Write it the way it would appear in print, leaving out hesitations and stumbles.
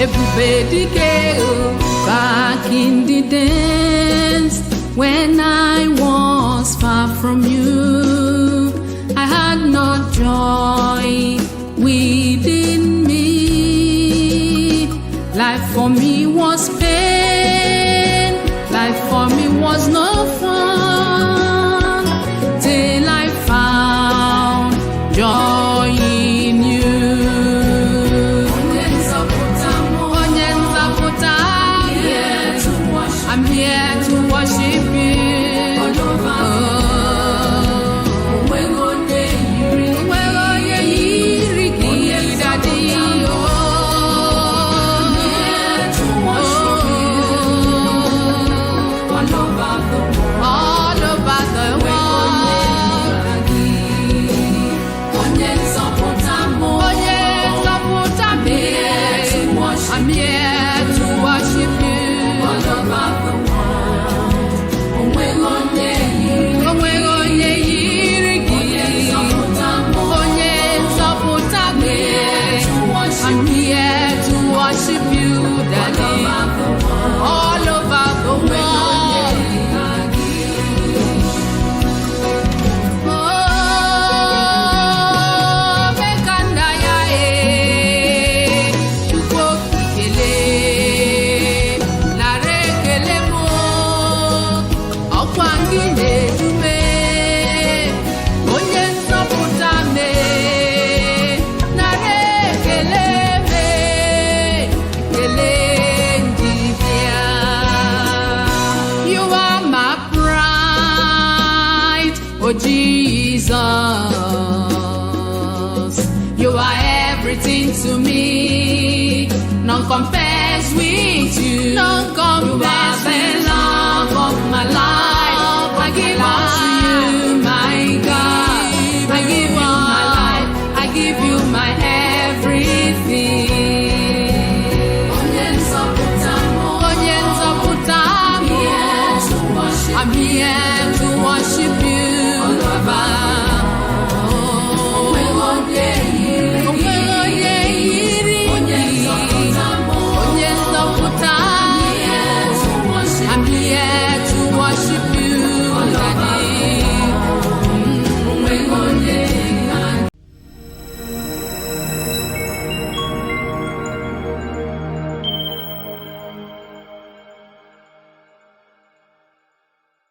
Everybody go back in the days when I was far from you. I had no joy within me. Life for me was pain. Life for me was no fun. Till I found joy in you. I'm here to worship you. I'm here to worship you. I'm here to worship you, Daddy, all over the world. Oh, Bekandaya, Igbokwe, Larekele mo, Okwangile jume, ONYENZOPUTAM me. You are my pride, oh Jesus. You are everything to me. None compares with you. None compares with the love of my life.